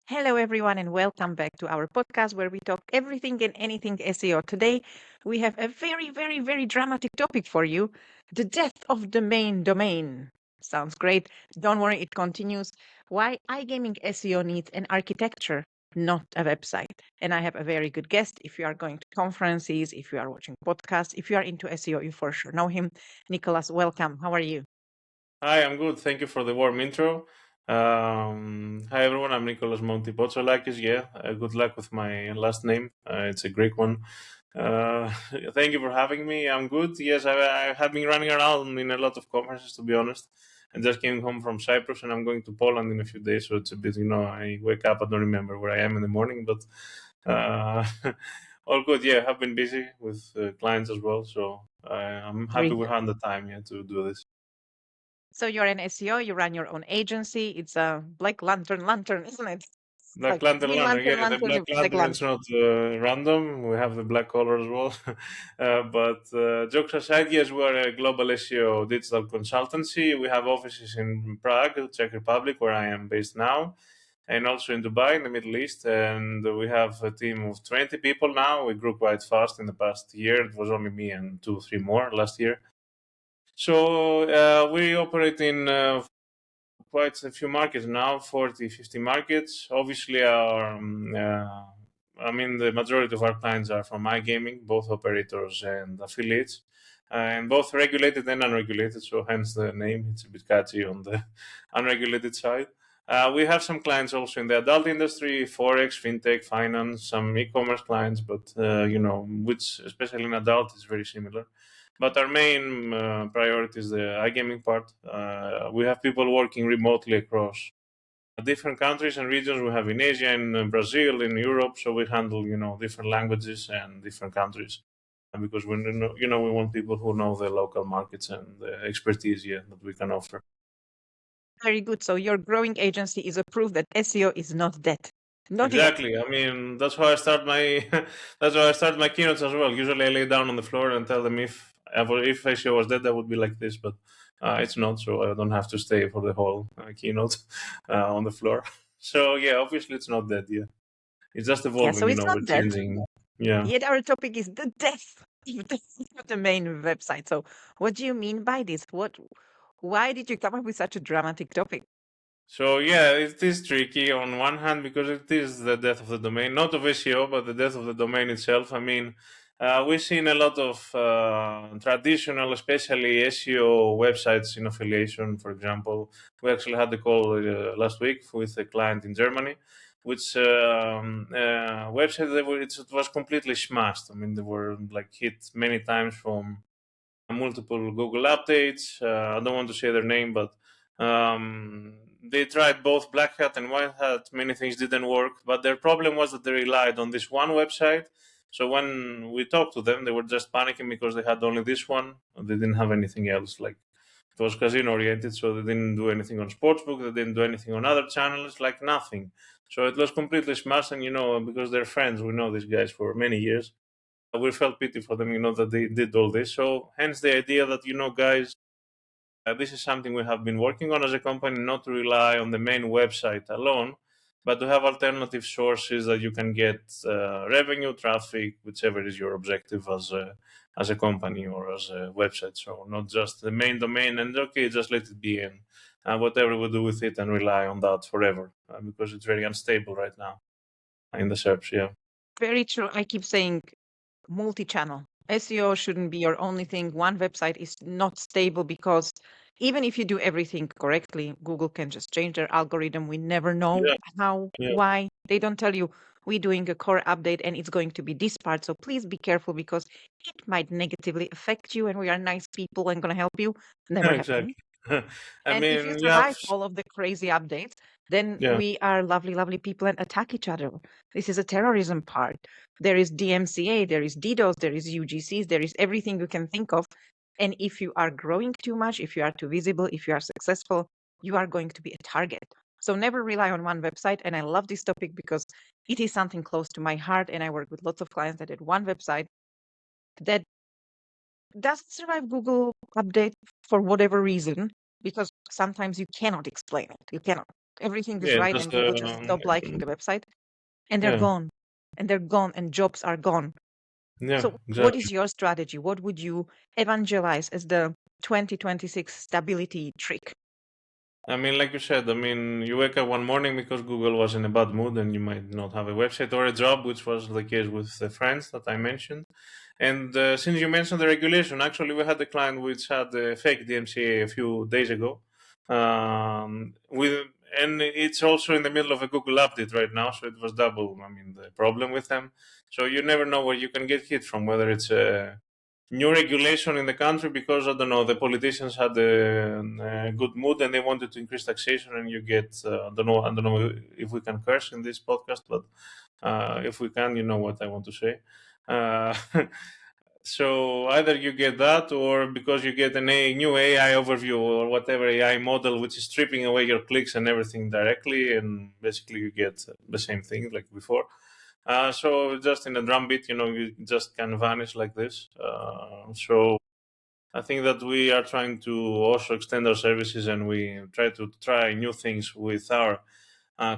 Hello, everyone, and welcome back to our podcast where we talk everything and anything SEO. Today, we have a very, very, very dramatic topic for you: the death of the main domain. Sounds great. Don't worry, it continues. Why iGaming SEO needs an architecture, not a website. And I have a very good guest. If you are going to conferences, if you are watching podcasts, if you are into SEO, you for sure know him. Nicholas, welcome. How are you? Hi, I'm good. Thank you for the warm intro. Hi, everyone. I'm Nicholas Montipotsolakis. Yeah, good luck with my last name. It's a Greek one. Uh, Thank you for having me. I'm good. Yes, I have been running around in a lot of conferences, to be honest. I just came home from Cyprus and I'm going to Poland in a few days. So it's a bit, I wake up, I don't remember where I am in the morning, but all good. Yeah, I've been busy with clients as well. So I'm happy Very we good. had the time to do this. So you're an SEO, you run your own agency. It's a Black Lantern, isn't it? Black Like Lantern Green Lantern, Lantern, yeah, the Lantern, Black Black Lantern Lantern. is not random. We have the black color as well. But jokes aside, yes, we are a global SEO digital consultancy. We have offices in Prague, Czech Republic, where I am based now, and also in Dubai, in the Middle East. And we have a team of 20 people now. We grew quite fast in the past year. It was only me and two, three more last year. So we operate in quite a few markets now, 40, 50 markets. Obviously, the majority of our clients are from iGaming, both operators and affiliates, and both regulated and unregulated. So, hence the name, it's a bit catchy on the unregulated side. We have some clients also in the adult industry, forex, fintech, finance, some e-commerce clients, but which especially in adult is very similar. But our main priority is the iGaming part. We have people working remotely across different countries and regions. We have in Asia, in Brazil, in Europe. So we handle, different languages and different countries because we want people who know the local markets and the expertise, yeah, that we can offer. Very good. So your growing agency is a proof that SEO is not dead. Not yet. Exactly. I mean, that's how I start my that's how I start my keynotes as well. Usually, I lay down on the floor and tell them if SEO was dead, I would be like this, but it's not. So I don't have to stay for the whole keynote on the floor. So yeah, obviously, it's not dead. Yeah, it's just Yeah, so evolving. it's not We're dead. changing. Yeah. Yet our topic is the death of the main website. So what do you mean by this? Why did you come up with such a dramatic topic? So yeah, it is tricky on one hand because it is the death of the domain, not of SEO, but the death of the domain itself. I mean, we've seen a lot of traditional, especially SEO websites in affiliation. For example, we actually had a call last week with a client in Germany, which website it was completely smashed. I mean, they were like hit many times from multiple Google updates. I don't want to say their name, but they tried both Black Hat and White Hat. Many things didn't work, but their problem was that they relied on this one website. So when we talked to them, they were just panicking because they had only this one. They didn't have anything else. Like it was casino oriented, so they didn't do anything on sportsbook. They didn't do anything on other channels, like nothing. So it was completely smashed. And because they're friends, we know these guys for many years, we felt pity for them, that they did all this. So hence the idea that, guys, this is something we have been working on as a company, not to rely on the main website alone, but to have alternative sources that you can get revenue, traffic, whichever is your objective as a company or as a website. So not just the main domain and okay, just let it be in. Whatever we do with it and rely on that forever because it's very unstable right now in the search. Yeah. Very true. I keep saying multi-channel. SEO shouldn't be your only thing. One website is not stable because even if you do everything correctly, Google can just change their algorithm. We never know Yeah. how, Yeah. why. They don't tell you we're doing a core update and it's going to be this part. So please be careful because it might negatively affect you and we are nice people and going to help you. Never happened. Exactly. I And if you mean, you have, survive all of the crazy updates, then yeah, we are lovely, lovely people and attack each other. This is a terrorism part. There is DMCA, there is DDoS, there is UGCs, there is everything you can think of. And if you are growing too much, if you are too visible, if you are successful, you are going to be a target. So never rely on one website. And I love this topic because it is something close to my heart. And I work with lots of clients that had one website that doesn't survive Google update for whatever reason, because sometimes you cannot explain it. You cannot. Everything is Yeah, right, just and Google just stopped liking the website, and they're yeah, gone, and they're gone, and jobs are gone. yeah, So, what exactly. is your strategy? What would you evangelize as the 2026 stability trick? I mean, like you said, I mean, you wake up one morning because Google was in a bad mood and you might not have a website or a job, which was the case with the friends that I mentioned. And since you mentioned the regulation, actually, we had a client which had a fake DMCA a few days ago. With and it's also in the middle of a Google update right now, so it was double. I mean, the problem with them. So you never know where you can get hit from, whether it's a new regulation in the country because I don't know the politicians had a good mood and they wanted to increase taxation, and you get I don't know if we can curse in this podcast, but if we can, you know what I want to say. Uh, so either you get that, or because you get new AI overview or whatever AI model, which is stripping away your clicks and everything directly, and basically you get the same thing like before. So just in a drum beat, you just can vanish like this. So I think that we are trying to also extend our services, and we try new things with our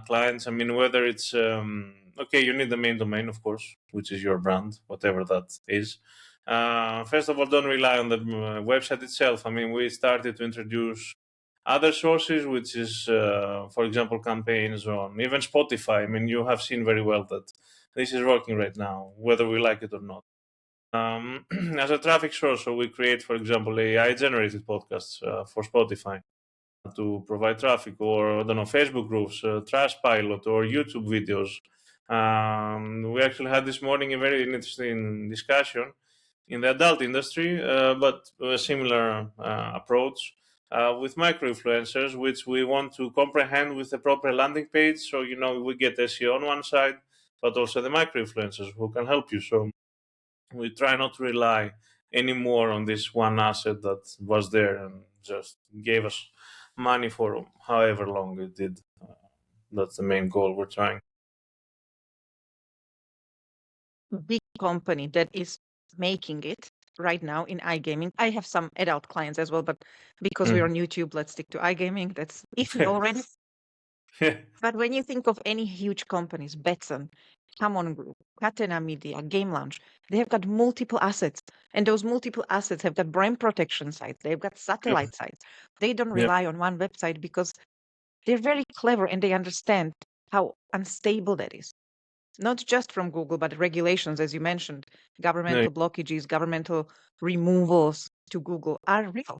clients. I mean, whether it's okay, you need the main domain, of course, which is your brand, whatever that is. First of all, don't rely on the website itself. I mean, we started to introduce other sources, which is, for example, campaigns on even Spotify. I mean, you have seen very well that this is working right now, whether we like it or not. As a traffic source, so we create, for example, AI generated podcasts for Spotify to provide traffic, or I don't know, Facebook groups, Trash Pilot, or YouTube videos. We actually had this morning a very interesting discussion in the adult industry, but a similar approach with micro influencers, which we want to comprehend with a proper landing page. So, we get SEO on one side, but also the micro influencers who can help you. So, we try not to rely anymore on this one asset that was there and just gave us money for however long it did. That's the main goal we're trying. Big company that is making it right now in iGaming. I have some adult clients as well, but because we're Mm. on YouTube, let's stick to iGaming. That's iffy already. Yeah, But when you think of any huge companies, Betson, Camon Group, Catena Media, Game Lounge, they have got multiple assets. And those multiple assets have got brand protection sites. They've got satellite sites. They don't yeah, rely on one website because they're very clever and they understand how unstable that is. Not just from Google, but regulations, as you mentioned, yeah, governmental blockages, governmental removals to Google are real.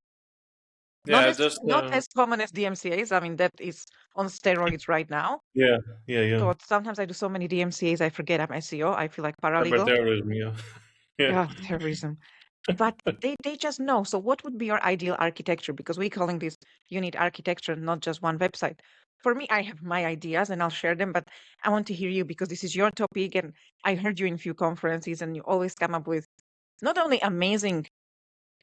yeah. Just Not as common as DMCAs. I mean, that is on steroids right now. yeah, yeah, yeah. God, sometimes I do so many DMCAs, I forget I'm SEO. I feel like paralegal. Cyberterrorism. Yeah, yeah, Yeah, terrorism. But they just know. So what would be your ideal architecture? Because we're calling this you need architecture, not just one website. For me, I have my ideas and I'll share them, but I want to hear you because this is your topic and I heard you in a few conferences and you always come up with not only amazing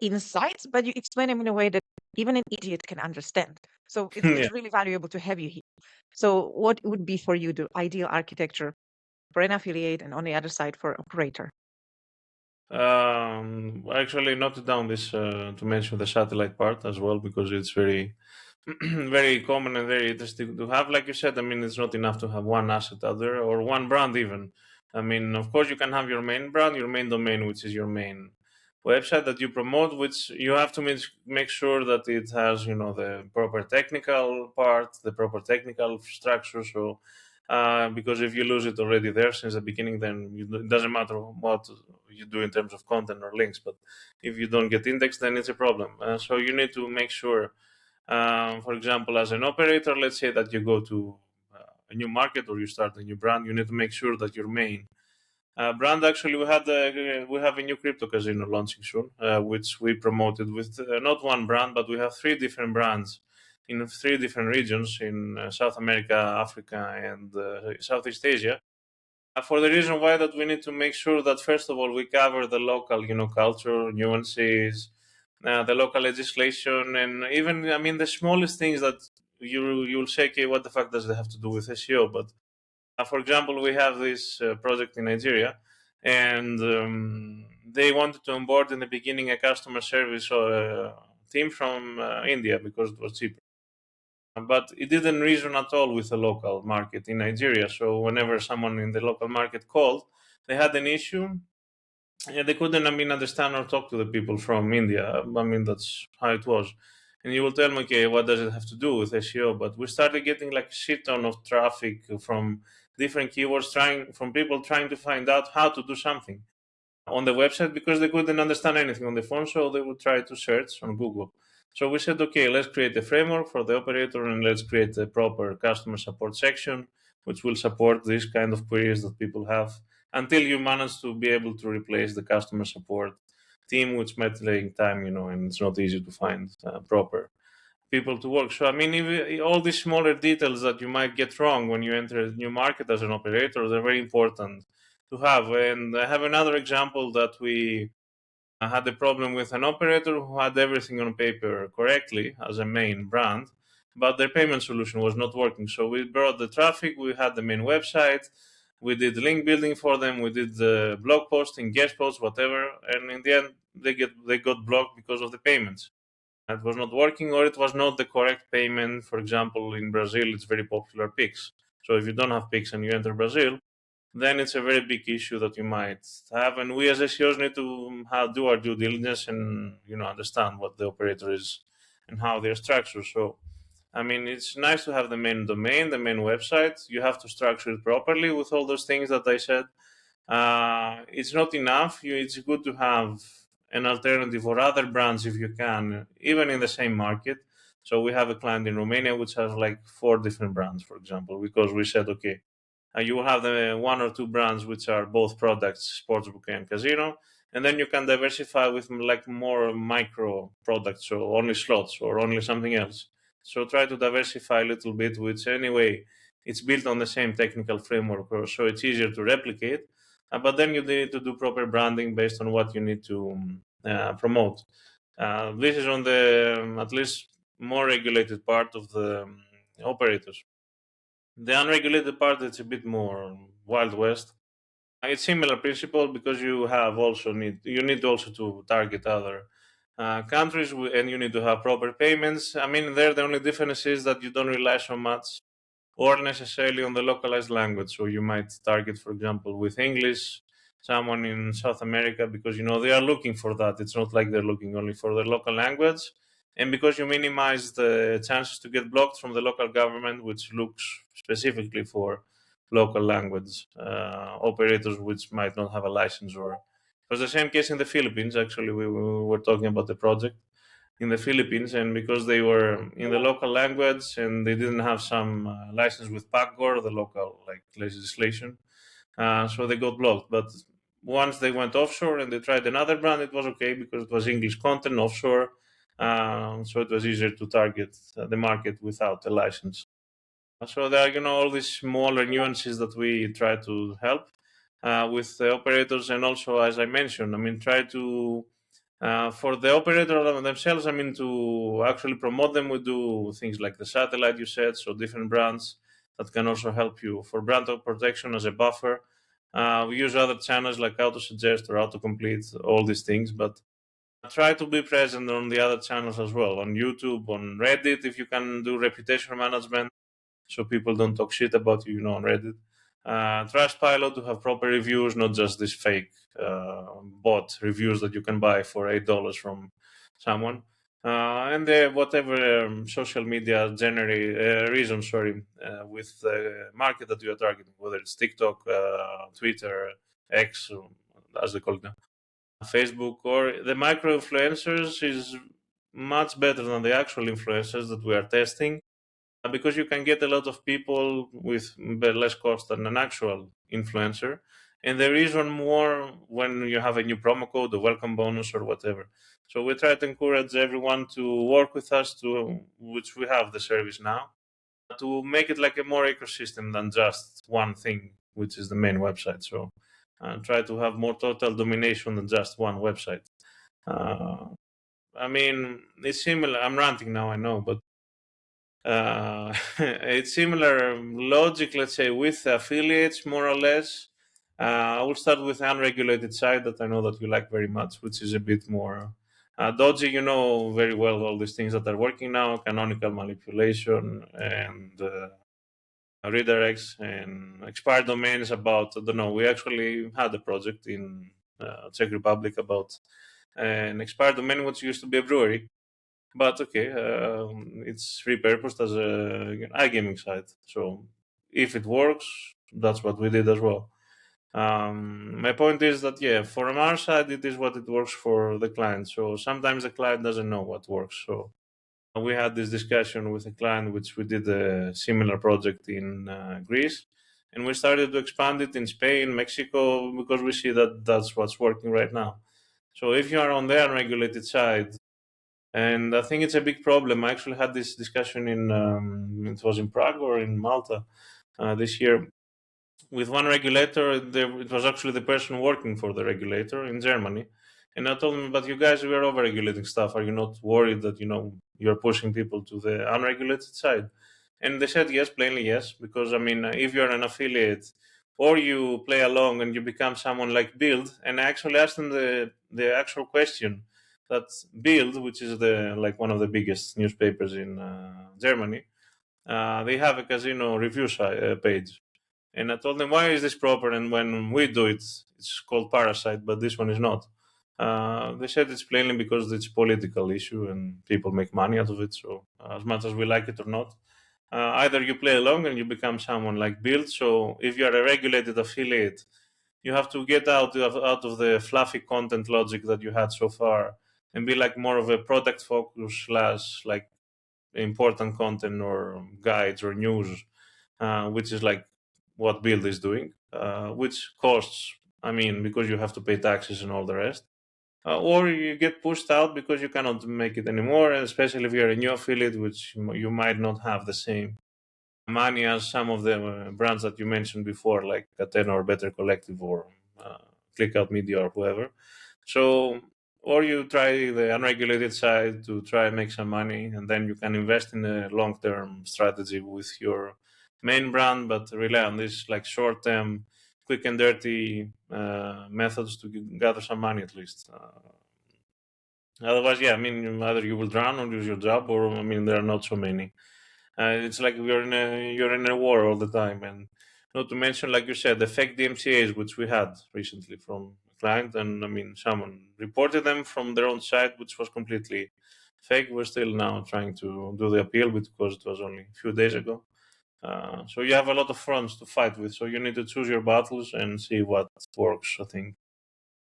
insights, but you explain them in a way that even an idiot can understand. So yeah. it's really valuable to have you here. So what would be for you the ideal architecture for an affiliate and on the other side for operator? Actually, noted down this to mention the satellite part as well, because it's very, very common and very interesting to have. Like you said, I mean, it's not enough to have one asset out there or one brand even. I mean, of course, you can have your main brand, your main domain, which is your main website that you promote, which you have to make sure that it has, the proper technical part, the proper technical structure. So, because if you lose it already there since the beginning, then it doesn't matter what you do in terms of content or links. But if you don't get indexed, then it's a problem. So you need to make sure, for example, as an operator, let's say that you go to a new market or you start a new brand, you need to make sure that your main brand, actually, we have a new crypto casino launching soon, which we promoted with not one brand, but we have three different brands in three different regions in South America, Africa, and Southeast Asia. For the reason why that we need to make sure that first of all we cover the local, culture nuances, the local legislation, and even, I mean, the smallest things that you'll say, okay, what the fuck does it have to do with SEO? But for example, we have this project in Nigeria, and they wanted to onboard in the beginning a customer service team from India because it was cheaper. but it didn't reason at all with the local market in Nigeria. So whenever someone in the local market called, they had an issue. Yeah, they couldn't, understand or talk to the people from India. That's how it was. And you will tell me, okay, what does it have to do with SEO? But we started getting like a shit ton of traffic from different keywords, from people trying to find out how to do something on the website because they couldn't understand anything on the phone, so they would try to search on Google. So we said, okay, let's create a framework for the operator and let's create a proper customer support section which will support these kind of queries that people have until you manage to be able to replace the customer support team, which might take time, and it's not easy to find proper people to work. So, even all these smaller details that you might get wrong when you enter a new market as an operator, they're very important to have. And I have another example that we had a problem with an operator who had everything on paper correctly as a main brand, but their payment solution was not working. So we brought the traffic, we had the main website, we did link building for them, we did the blog posting, guest posts, whatever, and in the end they got blocked because of the payments. It was not working, or it was not the correct payment. For example, in Brazil, it's very popular Pix. So if you don't have Pix and you enter Brazil, then it's a very big issue that you might have. And we as SEOs need to do our due diligence and understand what the operator is and how they're structured. So it's nice to have the main domain, the main website. You have to structure it properly with all those things that I said. It's not enough. It's good to have an alternative or other brands if you can, even in the same market. So we have a client in Romania which has like 4 different brands, for example, because we said, okay, you will have the 1 or 2 brands which are both products, sportsbook and casino, and then you can diversify with like more micro products, so only slots or only something else. So try to diversify a little bit, which anyway it's built on the same technical framework, so it's easier to replicate. But then you need to do proper branding based on what you need to promote. This is on the at least more regulated part of the operators. The unregulated part, it's a bit more wild west. It's similar principle because you need also to target other countries and you need to have proper payments. There the only difference is that you don't rely so much or necessarily on the localized language. So you might target, for example, with English, someone in South America because they are looking for that. It's not like they're looking only for the local language. And because you minimize the chances to get blocked from the local government, which looks specifically for local language operators, which might not have a license. Or it was the same case in the Philippines. Actually, we were talking about the project in the Philippines, and because they were in the local language and they didn't have some license with PACGOR, the local legislation, so they got blocked. But once they went offshore and they tried another brand, it was okay because it was English content offshore, so it was easier to target the market without a license. So there are, all these smaller nuances that we try to help with the operators, and also, as I mentioned, try to for the operator themselves, to actually promote them, we do things like the satellite you said, so different brands that can also help you for brand protection as a buffer. We use other channels like auto suggest or auto complete, all these things, but try to be present on the other channels as well, on YouTube, on Reddit, if you can do reputation management so people don't talk shit about you, on Reddit. Trustpilot to have proper reviews, not just this fake bot reviews that you can buy for $8 from someone. And whatever social media reason, with the market that you are targeting, whether it's TikTok, Twitter, X, as they call it now, Facebook, or the micro influencers is much better than the actual influencers that we are testing because you can get a lot of people with less cost than an actual influencer. And there is one more when you have a new promo code, a welcome bonus, or whatever. So we try to encourage everyone to work with us, which we have the service now, to make it like a more ecosystem than just one thing, which is the main website. So try to have more total domination than just one website. Uh, it's similar. I'm ranting now, I know, but it's similar logic, let's say, with affiliates, more or less. I will start with the unregulated side that I know that you like very much, which is a bit more Dodgy, you know very well all these things that are working now, canonical manipulation and redirects and expired domains about, I don't know, we actually had a project in Czech Republic about an expired domain which used to be a brewery. But okay, it's repurposed as a iGaming site. So if it works, that's what we did as well. My point is that yeah, from our side, it is what it works for the client. So sometimes the client doesn't know what works. So we had this discussion with a client, which we did a similar project in Greece, and we started to expand it in Spain, Mexico, because we see that that's what's working right now. So if you are on the unregulated side, and I think it's a big problem. I actually had this discussion in it was in Prague or in Malta this year with one regulator. It was actually the person working for the regulator in Germany, and I told him, "But you guys, we are over-regulating stuff. Are you not worried that you're pushing people to the unregulated side?" And they said yes, plainly yes, because I mean, if you're an affiliate or you play along and you become someone like Build, and I actually asked them the actual question that Build, which is the like one of the biggest newspapers in Germany, they have a casino review page, and I told them, why is this proper? And when we do it, it's called Parasite, but this one is not. They said it's plainly because it's a political issue and people make money out of it. So, as much as we like it or not, either you play along and you become someone like Build. So, if you are a regulated affiliate, you have to get out of the fluffy content logic that you had so far and be like more of a product focus slash like important content or guides or news, which is like what Build is doing, which costs, I mean, because you have to pay taxes and all the rest. Or you get pushed out because you cannot make it anymore, especially if you're a new affiliate, which you might not have the same money as some of the brands that you mentioned before, like Catena or Better Collective or uh, Clickout Media or whoever. So, or you try the unregulated side to try and make some money, and then you can invest in a long-term strategy with your main brand, but rely on this like short-term, quick and dirty methods to gather some money at least. Otherwise, yeah, I mean, either you will drown or lose your job, or I mean, there are not so many. It's like you're in a war all the time, and not to mention, like you said, the fake DMCA's which we had recently from a client, and I mean, someone reported them from their own site, which was completely fake. We're still now trying to do the appeal because it was only a few days ago. So you have a lot of fronts to fight with. So you need to choose your battles and see what works. I think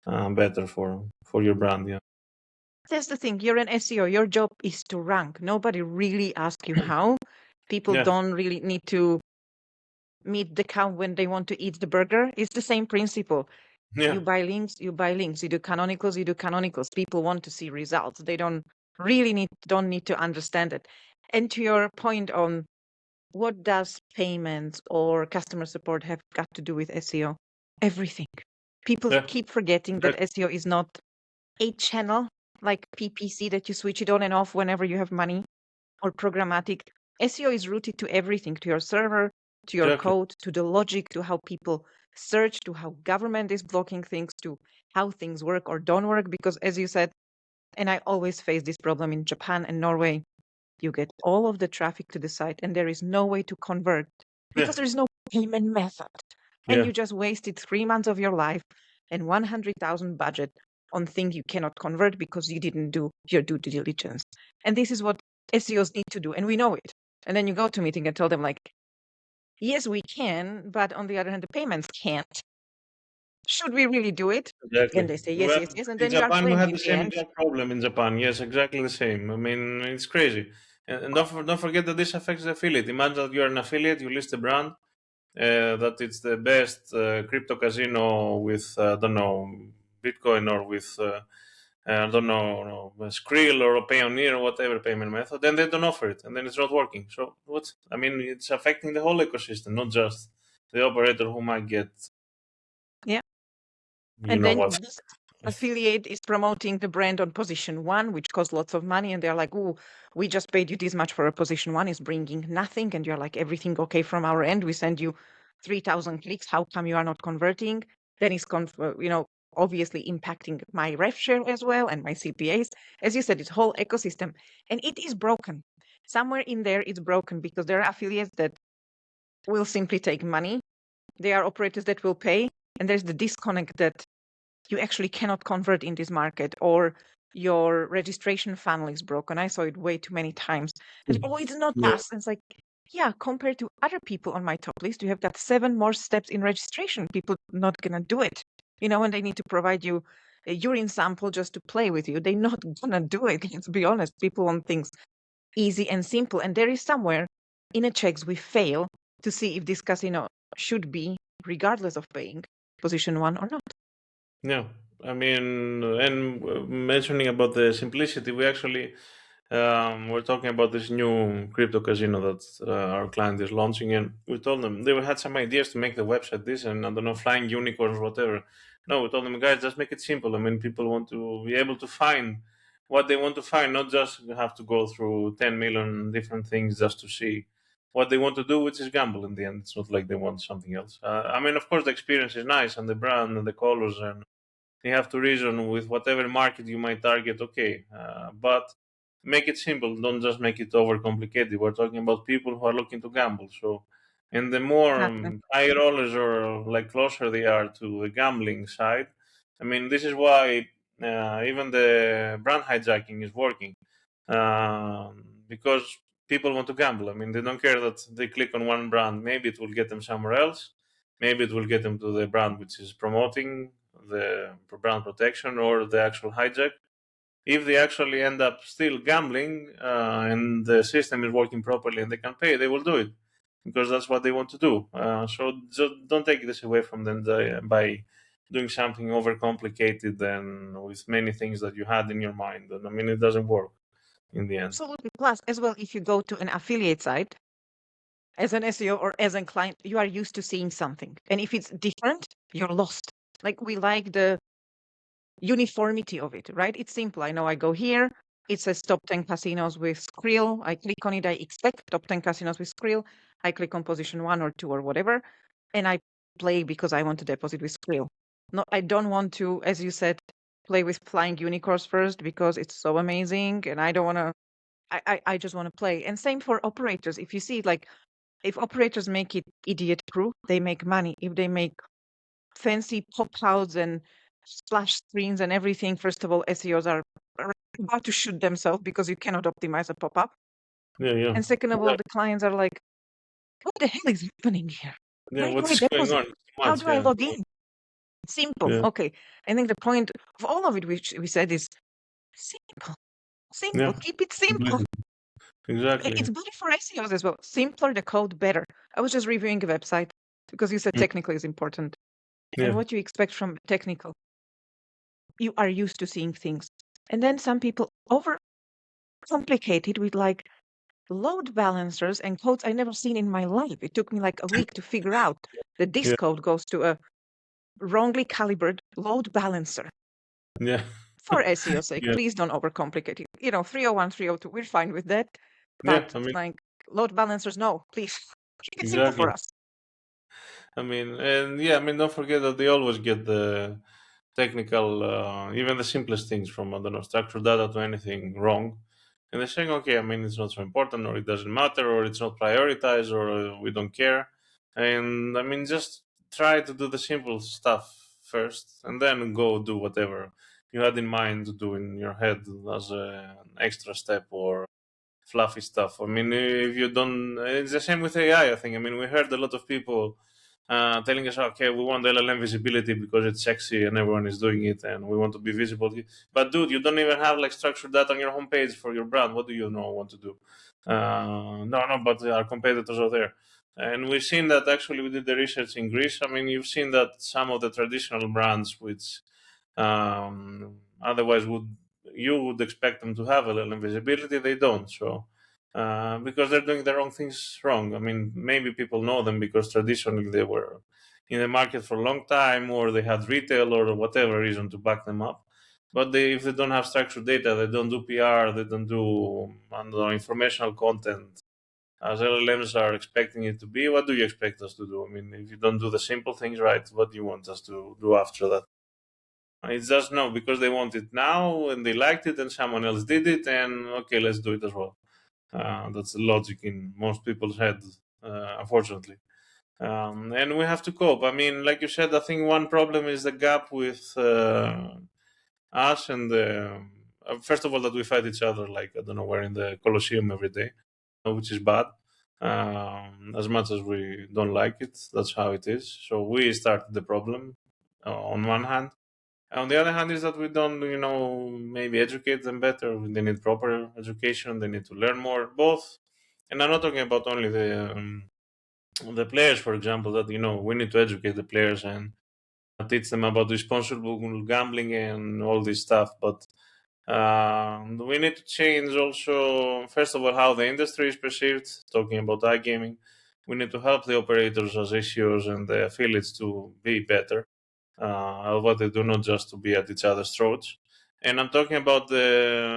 better for your brand. Yeah. That's the thing. You're an SEO. Your job is to rank. Nobody really asks you how. People Yeah. don't really need to meet the cow when they want to eat the burger. It's the same principle. Yeah. You buy links, you buy links. You do canonicals, you do canonicals. People want to see results. They don't need to understand it. And to your point on what does payments or customer support have got to do with SEO? Everything. People Yeah. keep forgetting that SEO is not a channel like PPC that you switch it on and off whenever you have money or programmatic. SEO is rooted to everything, to your server, to your Exactly. code, to the logic, to how people search, to how government is blocking things, to how things work or don't work. Because as you said, and I always face this problem in Japan and Norway, you get all of the traffic to the site and there is no way to convert Yeah. because there is no payment method. And Yeah. you just wasted 3 months of your life and 100,000 budget on things you cannot convert because you didn't do your due diligence. And this is what SEOs need to do. And we know it. And then you go to a meeting and tell them like, yes, we can, but on the other hand, the payments can't. Should we really do it? Exactly. And they say, yes, Well, yes, yes. And in then you are Japan, we blamed had in the the same end. exact problem in Japan. Yes, exactly the same. I mean, it's crazy. And don't forget that this affects the affiliate. Imagine that you're an affiliate, you list a brand, that it's the best crypto casino with, I don't know, Bitcoin or with, I don't know, Skrill or Payoneer or whatever payment method, then they don't offer it and then it's not working. So, what? I mean, it's affecting the whole ecosystem, not just the operator who might get, Yeah. you And know then what. this affiliate is promoting the brand on position one, which costs lots of money. And they're like, oh, we just paid you this much for a position one, is bringing nothing. And you're like, everything okay from our end? We send you 3,000 clicks. How come you are not converting? Then it's, obviously impacting my ref share as well and my CPAs. As you said, it's whole ecosystem, and it is broken. Somewhere in there, it's broken because there are affiliates that will simply take money. There are operators that will pay, and there's the disconnect that you actually cannot convert in this market, or your registration funnel is broken. I saw it way too many times. And oh, it's not Yeah. us. And it's like, yeah, compared to other people on my top list, you have got 7 more steps in registration. People not gonna do it. When they need to provide you a urine sample just to play with you, they're not gonna do it. Let's be honest. People want things easy and simple. And there is somewhere in a checks we fail to see if this casino should be, regardless of paying, position 1 or not. Yeah, I mean, and mentioning about the simplicity, we actually we're talking about this new crypto casino that our client is launching, and we told them they had some ideas to make the website this, and I don't know, flying unicorns, whatever. No, we told them, guys, just make it simple. I mean, people want to be able to find what they want to find, not just have to go through 10 million different things just to see what they want to do, which is gamble in the end. It's not like they want something else. I mean, of course, the experience is nice, and the brand and the colors, and you have to reason with whatever market you might target. Okay, but make it simple. Don't just make it overcomplicated. We're talking about people who are looking to gamble. So, and the more Exactly. high rollers or like closer they are to the gambling side, I mean, this is why even the brand hijacking is working, because people want to gamble. I mean, they don't care that they click on one brand. Maybe it will get them somewhere else. Maybe it will get them to the brand which is promoting the brand protection or the actual hijack. If they actually end up still gambling and the system is working properly and they can pay, they will do it because that's what they want to do. So just don't take this away from them by doing something overcomplicated and with many things that you had in your mind. And I mean, it doesn't work in the end. Absolutely. Plus, as well, if you go to an affiliate site as an SEO or as a client, you are used to seeing something. And if it's different, you're lost. Like we like the uniformity of it, right? It's simple. I know I go here. It says top 10 casinos with Skrill. I click on it. I expect top 10 casinos with Skrill. I click on position 1 or 2 or whatever. And I play because I want to deposit with Skrill. No, I don't want to, as you said, play with flying unicorns first because it's so amazing. And I don't want to, I just want to play. And same for operators. If you see, like, if operators make it idiot proof, they make money. If they make fancy pop outs and splash screens and everything, first of all, SEOs are about to shoot themselves because you cannot optimize a pop up. Yeah, yeah, And second of all, the clients are like, what the hell is happening here? yeah. Where do I What's going deposit? on? Too How much. do I Yeah, log in? Simple. yeah, Okay. I think the point of all of it, which we said, is simple. Simple. yeah. Keep it simple. Completely. Exactly. It's better for SEOs as well. Simpler the code, better. I was just reviewing a website because you said Mm, technical is important. And yeah, what you expect from technical, you are used to seeing things. And then some people overcomplicate it with like load balancers and codes I never seen in my life. It took me like a week to figure out that this yeah, code goes to a wrongly calibrated load balancer. yeah, For SEO sake, yeah, please don't overcomplicate it. 301, 302, we're fine with that. yeah. But I mean, like load balancers, no, please keep it simple for exactly. us. I mean, and yeah, I mean, don't forget that they always get the technical, even the simplest things from, I don't know, structured data to anything wrong. And they're saying, okay, I mean, it's not so important, or it doesn't matter, or it's not prioritized, or we don't care. And I mean, just try to do the simple stuff first, and then go do whatever you had in mind to do in your head as an extra step or fluffy stuff. I mean, if you don't, it's the same with AI. I think. I mean, we heard a lot of people telling us, okay, we want LLM visibility because it's sexy and everyone is doing it, and we want to be visible. But dude, you don't even have like structured data on your homepage for your brand. What do you know what to do? No, no, but our competitors are there. And we've seen that actually we did the research in Greece. I mean, you've seen that some of the traditional brands, which otherwise would expect them to have a little visibility. They don't. So because they're doing the wrong things wrong. I mean, maybe people know them because traditionally they were in the market for a long time, or they had retail or whatever reason to back them up. But if they don't have structured data, they don't do PR, they don't do I don't know, informational content as LLMs are expecting it to be. What do you expect us to do? I mean, if you don't do the simple things right, what do you want us to do after that? It's just no, because they want it now and they liked it and someone else did it, and okay, let's do it as well. That's the logic in most people's heads, unfortunately. And we have to cope. I mean, like you said, I think one problem is the gap with us and first of all, that we fight each other like, I don't know, we're in the Colosseum every day, which is bad. As much as we don't like it, that's how it is. So we started the problem on one hand. On the other hand, is that we don't, maybe educate them better. They need proper education. They need to learn more. Both, and I'm not talking about only the players, for example. That we need to educate the players and teach them about responsible gambling and all this stuff. But we need to change also, first of all, how the industry is perceived. Talking about iGaming, we need to help the operators as SEOs and the affiliates to be better what they do, not just to be at each other's throats. And I'm talking about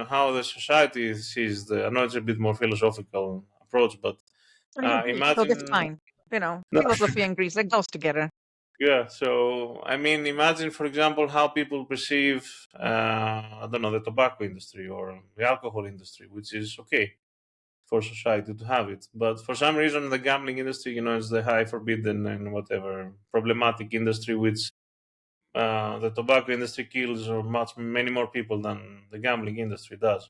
how the society sees the. I know it's a bit more philosophical approach, but I'm Greek, so that's imagine. fine. You know, No, philosophy and Greece, that goes together. yeah. So I mean, imagine, for example, how people perceive. I don't know, the tobacco industry or the alcohol industry, which is okay for society to have it, but for some reason, the gambling industry, is the high forbidden and whatever problematic industry, which the tobacco industry kills many more people than the gambling industry does.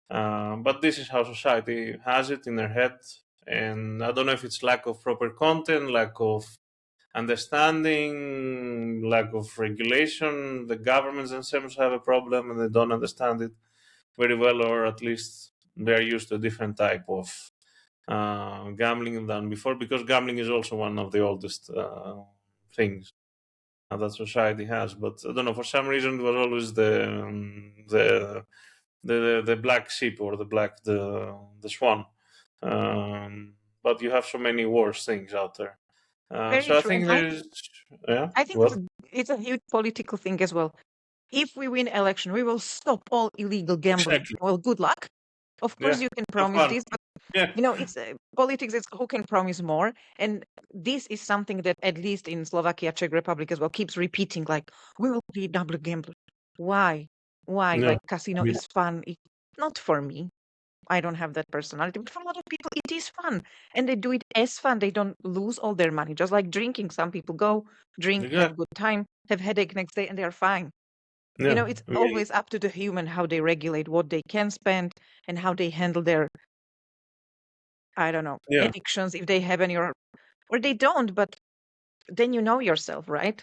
But this is how society has it in their head, and I don't know if it's lack of proper content, lack of understanding, lack of regulation. The governments themselves have a problem and they don't understand it very well, or at least they're used to a different type of gambling than before, because gambling is also one of the oldest things that society has. But I don't know, for some reason it was always the black sheep, or the swan. But you have so many worse things out there. Very So I true. And think there's, yeah, I think what, it's a huge political thing as well. If we win election, we will stop all illegal gambling. exactly, Well, good luck. Of course, yeah, you can have promise fun, this, but yeah, it's politics. It's who can promise more, and this is something that at least in Slovakia, Czech Republic as well, keeps repeating. Like, we will be double gambler. Why? Why? yeah, Like, casino yeah, is fun. It's not for me. I don't have that personality, but for a lot of people, it is fun, and they do it as fun. They don't lose all their money, just like drinking. Some people go drink, have exactly, good time, have headache next day, and they are fine. yeah. It's I mean, always up to the human how they regulate what they can spend and how they handle their, I don't know, yeah, addictions if they have any, or they don't. But then you know yourself, right?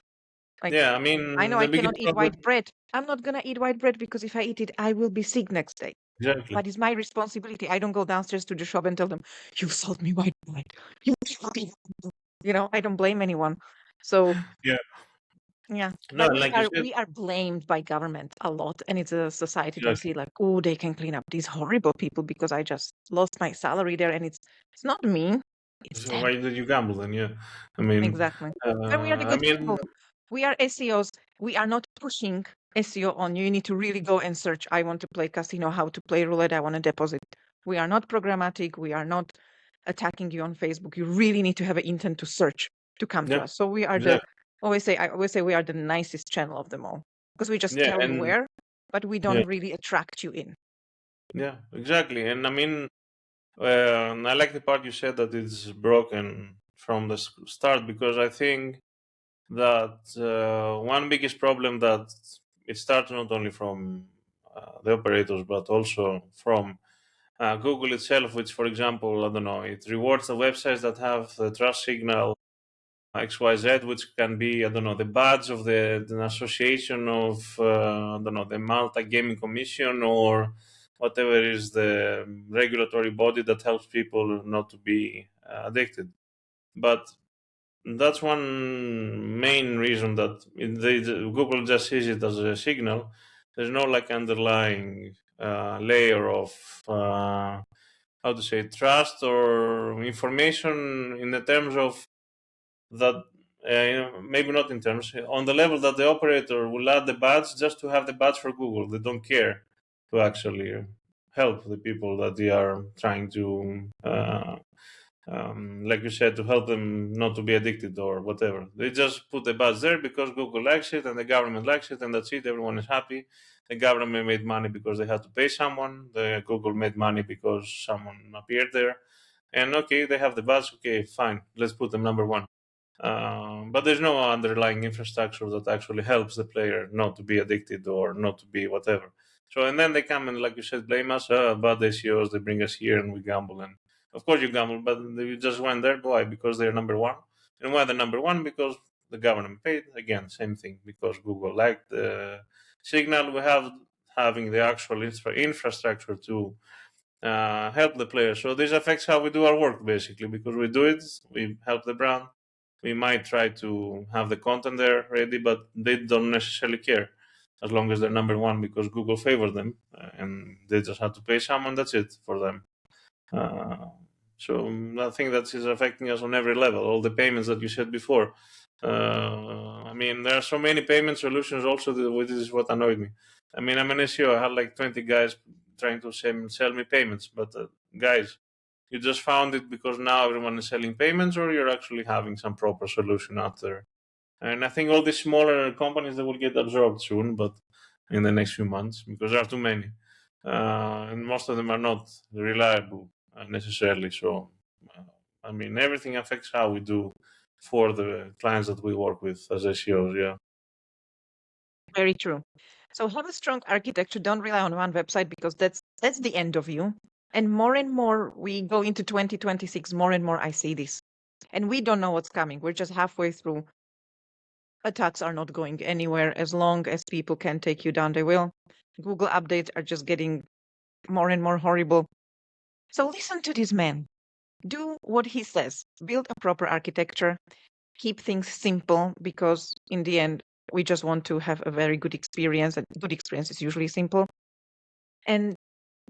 Like, yeah. I I know mean, I the cannot biggest eat problem, white bread. I'm not gonna eat white bread because if I eat it, I will be sick next day. exactly, But it's my responsibility. I don't go downstairs to the shop and tell them, "You sold me white bread." You, I don't blame anyone. So yeah. yeah, No, but and we like you are said, we are blamed by government a lot, and it's a society that exactly. see like, oh, they can clean up these horrible people because I just lost my salary there, and it's not me, it's So them. why did you gamble then? Yeah, I mean, Exactly. And we are the I good mean, people. We are SEOs. We are not pushing SEO on you. You need to really go and search. I want to play casino, how to play roulette, I want to deposit. We are not programmatic. We are not attacking you on Facebook. You really need to have an intent to search to come to yeah, us. So we are exactly. I always say we are the nicest channel of them all because we just Yeah, tell you and where, but we yeah, don't really attract you in. yeah, exactly. And I mean, I like the part you said that it's broken from the start, because I think that one biggest problem that it starts not only from the operators but also from Google itself, which, for example, I don't know, it rewards the websites that have the trust signal XYZ, which can be, I don't know, the badge of the association of, I don't know, the Malta Gaming Commission, or whatever is the regulatory body that helps people not to be addicted. But that's one main reason that Google just sees it as a signal. There's no like underlying layer of how to say, trust or information in the terms of that, maybe not in terms, on the level that the operator will add the badge just to have the badge for Google. They don't care to actually help the people that they are trying to like you said, to help them not to be addicted or whatever. They just put the badge there because Google likes it and the government likes it, and that's it. Everyone is happy. The government made money because they had to pay someone. The Google made money because someone appeared there. And okay, they have the badge. Okay, fine. Let's put them number one. But there's no underlying infrastructure that actually helps the player not to be addicted or not to be whatever. So, and then they come and, like you said, blame us. Bad SEOs, they bring us here and we gamble. And of course you gamble, but you just went there. Why? Because they're number one. And why they're number one? Because the government paid. Again, same thing. Because Google liked the signal. We have having the actual infrastructure to help the player. So this affects how we do our work, basically, because we do it, we help the brand. We might try to have the content there ready, but they don't necessarily care as long as they're number one because Google favored them and they just have to pay someone. That's it for them. So I think that is affecting us on every level. All the payments that you said before. I mean, there are so many payment solutions also, which is what annoyed me. I mean, I'm an SEO. I had like 20 guys trying to sell me payments. But guys, you just found it because now everyone is selling payments, or you're actually having some proper solution out there. And I think all these smaller companies that will get absorbed soon, but in the next few months, because there are too many, and most of them are not reliable necessarily. So, I mean, everything affects how we do for the clients that we work with as SEOs. Yeah. Very true. So have a strong architecture. Don't rely on one website because that's the end of you. And more we go into 2026, more and more I see this. And we don't know what's coming. We're just halfway through. Attacks are not going anywhere. As long as people can take you down, they will. Google updates are just getting more and more horrible. So listen to this man. Do what he says. Build a proper architecture. Keep things simple because in the end, we just want to have a very good experience. And good experience is usually simple. And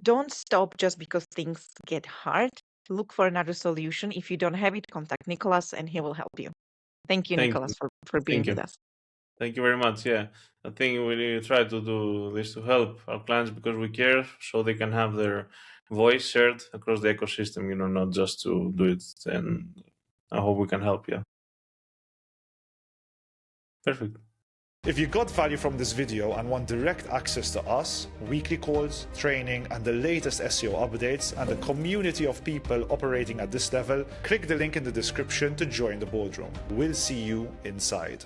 don't stop just because things get hard. Look for another solution. If you don't have it, contact Nicholas and he will help you. Thank you, Thank you. Nicholas, for being Thank with you. us. Thank you very much. Yeah, I think we try to do this to help our clients because we care, so they can have their voice heard across the ecosystem. Not just to do it. And I hope we can help. Yeah, perfect. If you got value from this video and want direct access to us, weekly calls, training, and the latest SEO updates, and a community of people operating at this level, click the link in the description to join the boardroom. We'll see you inside.